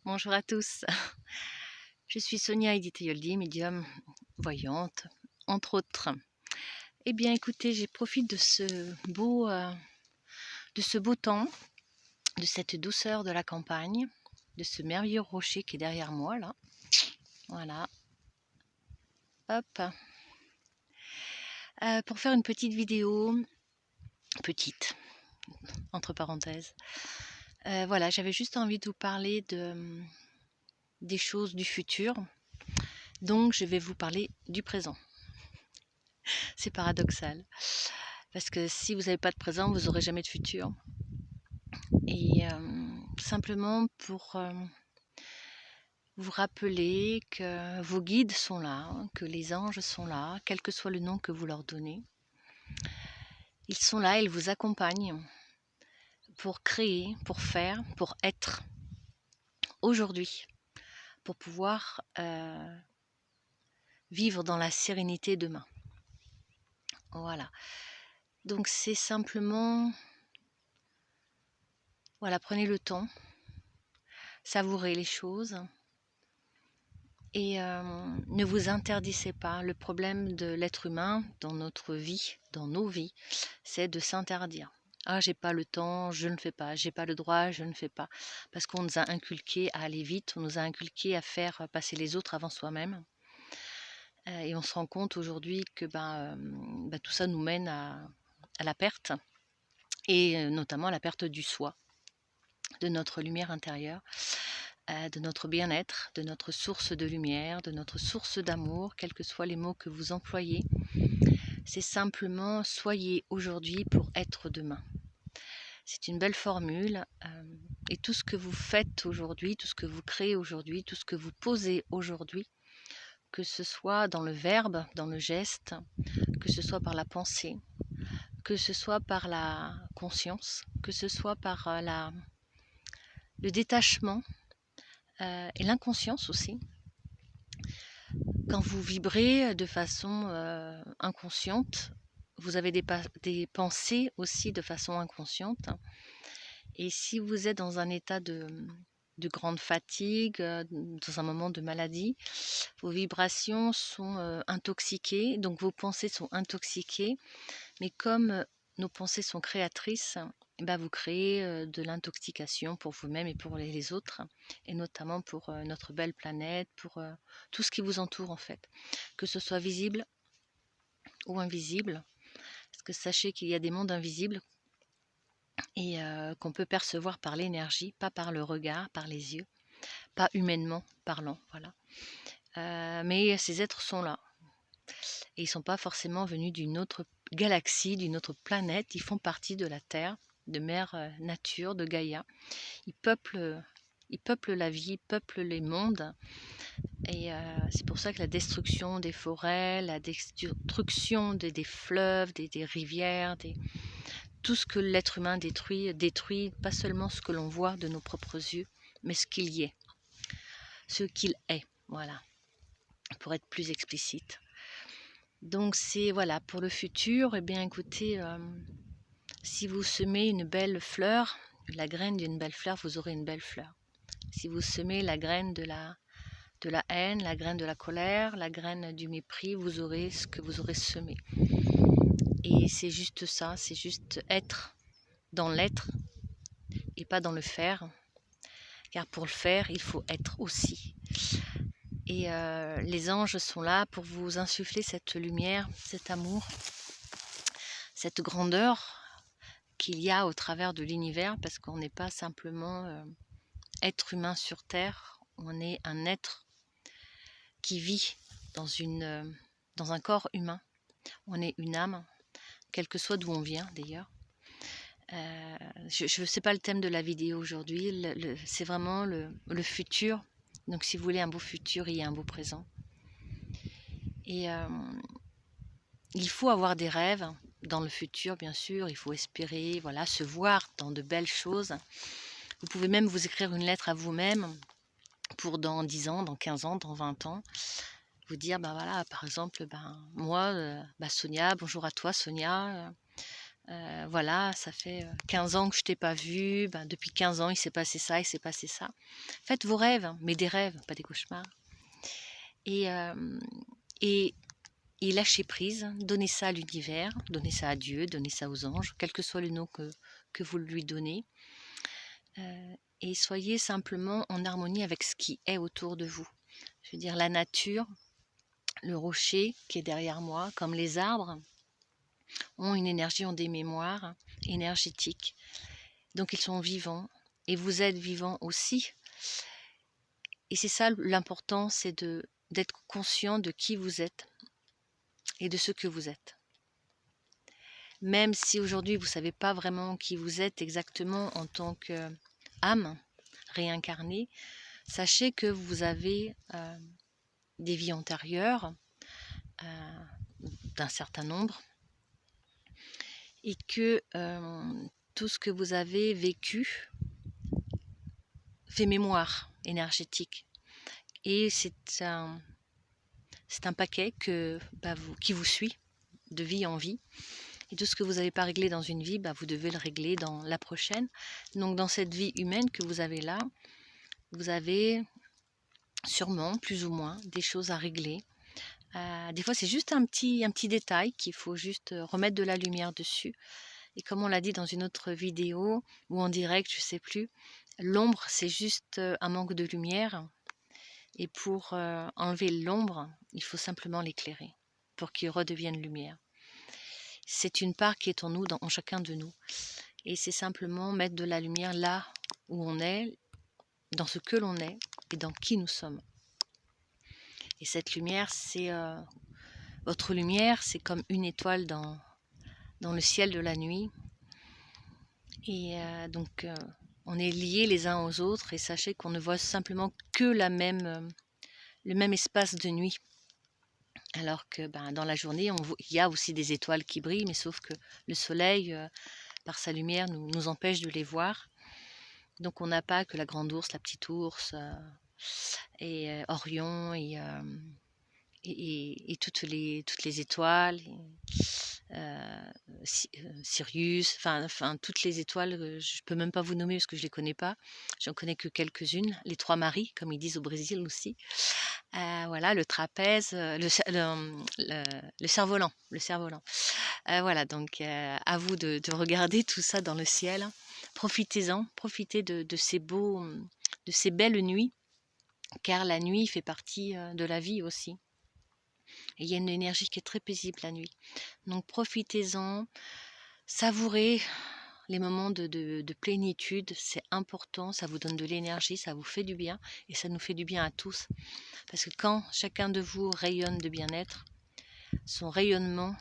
Bonjour à tous. Je suis Sonia Edith-Yoldi, médium voyante, entre autres. Eh bien, écoutez, j'ai profité de ce beau temps, de cette douceur de la campagne, de ce merveilleux rocher qui est derrière moi, là. Voilà. Hop. Pour faire une petite vidéo, petite, entre parenthèses. Voilà, j'avais juste envie de vous parler des choses du futur. Donc, je vais vous parler du présent. C'est paradoxal. Parce que si vous n'avez pas de présent, vous n'aurez jamais de futur. Et simplement pour vous rappeler que vos guides sont là, que les anges sont là, quel que soit le nom que vous leur donnez. Ils sont là, ils vous accompagnent pour créer, pour faire, pour être aujourd'hui, pour pouvoir vivre dans la sérénité demain. Voilà. Donc c'est simplement, voilà, prenez le temps, savourez les choses. Et ne vous interdisez pas. Le problème de l'être humain dans notre vie, dans nos vies, c'est de s'interdire. Ah, j'ai pas le temps, je ne fais pas. J'ai pas le droit, je ne fais pas. Parce qu'on nous a inculqué à aller vite, on nous a inculqué à faire passer les autres avant soi-même. Et on se rend compte aujourd'hui que tout ça nous mène à la perte, et notamment à la perte du soi, de notre lumière intérieure, de notre bien-être, de notre source de lumière, de notre source d'amour, quels que soient les mots que vous employez. C'est simplement soyez aujourd'hui pour être demain. C'est une belle formule, et tout ce que vous faites aujourd'hui, tout ce que vous créez aujourd'hui, tout ce que vous posez aujourd'hui, que ce soit dans le verbe, dans le geste, que ce soit par la pensée, que ce soit par la conscience, que ce soit par le détachement, et l'inconscience aussi. Quand vous vibrez de façon inconsciente, vous avez des pensées aussi de façon inconsciente. Et si vous êtes dans un état de grande fatigue, dans un moment de maladie, vos vibrations sont intoxiquées, donc vos pensées sont intoxiquées. Mais comme nos pensées sont créatrices, vous créez de l'intoxication pour vous-même et pour les autres, et notamment pour notre belle planète, pour tout ce qui vous entoure en fait, que ce soit visible ou invisible, parce que sachez qu'il y a des mondes invisibles et qu'on peut percevoir par l'énergie, pas par le regard, par les yeux, pas humainement parlant, voilà. Mais ces êtres sont là. Et ils ne sont pas forcément venus d'une autre galaxie, d'une autre planète. Ils font partie de la Terre, de Mère Nature, de Gaïa. Ils peuplent la vie, ils peuplent les mondes. Et c'est pour ça que la destruction des forêts, la destruction des fleuves, des rivières, tout ce que l'être humain détruit pas seulement ce que l'on voit de nos propres yeux, mais ce qu'il y est, ce qu'il est, voilà, pour être plus explicite. Donc c'est, voilà, pour le futur, eh bien écoutez, si vous semez une belle fleur, la graine d'une belle fleur, vous aurez une belle fleur. Si vous semez la graine de la haine, la graine de la colère, la graine du mépris, vous aurez ce que vous aurez semé. Et c'est juste ça, c'est juste être dans l'être et pas dans le faire. Car pour le faire, il faut être aussi. Et les anges sont là pour vous insuffler cette lumière, cet amour, cette grandeur qu'il y a au travers de l'univers, parce qu'on n'est pas simplement être humain sur Terre, on est un être qui vit dans un corps humain. On est une âme, quel que soit d'où on vient d'ailleurs. Je ne sais pas le thème de la vidéo aujourd'hui, c'est vraiment le futur. Donc si vous voulez un beau futur, il y a un beau présent. Et il faut avoir des rêves dans le futur, bien sûr, il faut espérer, voilà, se voir dans de belles choses. Vous pouvez même vous écrire une lettre à vous-même pour dans 10 ans, dans 15 ans, dans 20 ans. Vous dire, voilà, par exemple, moi, Sonia, bonjour à toi Sonia, Voilà, ça fait 15 ans que je t'ai pas vu, ben, depuis 15 ans il s'est passé ça, il s'est passé ça. Faites vos rêves, hein, mais des rêves, pas des cauchemars. Et, euh, et, et lâchez prise, donnez ça à l'univers, donnez ça à Dieu, donnez ça aux anges, quel que soit le nom que vous lui donnez. Et soyez simplement en harmonie avec ce qui est autour de vous. Je veux dire, la nature, le rocher qui est derrière moi, comme les arbres, ont une énergie, ont des mémoires énergétiques. Donc ils sont vivants et vous êtes vivant aussi. Et c'est ça l'important, c'est d'être conscient de qui vous êtes et de ce que vous êtes. Même si aujourd'hui vous ne savez pas vraiment qui vous êtes exactement en tant qu'âme réincarnée, sachez que vous avez des vies antérieures d'un certain nombre et que tout ce que vous avez vécu fait mémoire énergétique. Et c'est un paquet qui vous suit de vie en vie. Et tout ce que vous n'avez pas réglé dans une vie, vous devez le régler dans la prochaine. Donc dans cette vie humaine que vous avez là, vous avez sûrement, plus ou moins, des choses à régler. Des fois, c'est juste un petit détail qu'il faut juste remettre de la lumière dessus. Et comme on l'a dit dans une autre vidéo, ou en direct, je ne sais plus, l'ombre, c'est juste un manque de lumière. Et pour enlever l'ombre, il faut simplement l'éclairer pour qu'il redevienne lumière. C'est une part qui est en nous, en chacun de nous. Et c'est simplement mettre de la lumière là où on est, dans ce que l'on est et dans qui nous sommes. Et cette lumière, c'est votre lumière, c'est comme une étoile dans le ciel de la nuit. Et donc, on est liés les uns aux autres et sachez qu'on ne voit simplement que le même espace de nuit. Alors que dans la journée, il y a aussi des étoiles qui brillent, mais sauf que le soleil, par sa lumière, nous empêche de les voir. Donc on n'a pas que la grande ours, la petite ours, et Orion, et toutes les étoiles, Sirius, enfin toutes les étoiles, je peux même pas vous nommer parce que je les connais pas. J'en connais que quelques-unes. Les trois Maries, comme ils disent au Brésil aussi. Voilà, le trapèze, le cerf-volant, voilà, donc à vous de regarder tout ça dans le ciel. Profitez-en, profitez de ces belles nuits, car la nuit fait partie de la vie aussi. Et il y a une énergie qui est très paisible la nuit. Donc profitez-en, savourez les moments de plénitude, c'est important, ça vous donne de l'énergie, ça vous fait du bien et ça nous fait du bien à tous. Parce que quand chacun de vous rayonne de bien-être, son rayonnement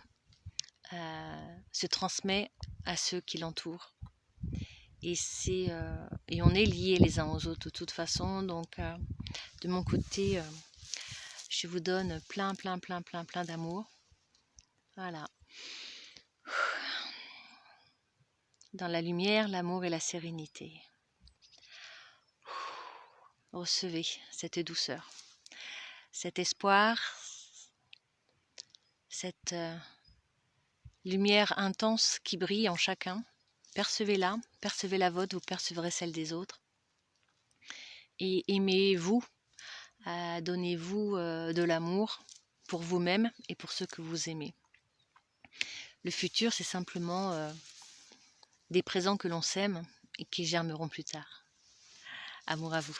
se transmet à ceux qui l'entourent. Et on est liés les uns aux autres de toute façon. Donc de mon côté, je vous donne plein d'amour. Voilà. Dans la lumière, l'amour et la sérénité. Recevez cette douceur, cet espoir, cette lumière intense qui brille en chacun. Percevez-la, percevez la vôtre, vous percevrez celle des autres. Et aimez-vous, donnez-vous de l'amour pour vous-même et pour ceux que vous aimez. Le futur, c'est simplement des présents que l'on sème et qui germeront plus tard. Amour à vous.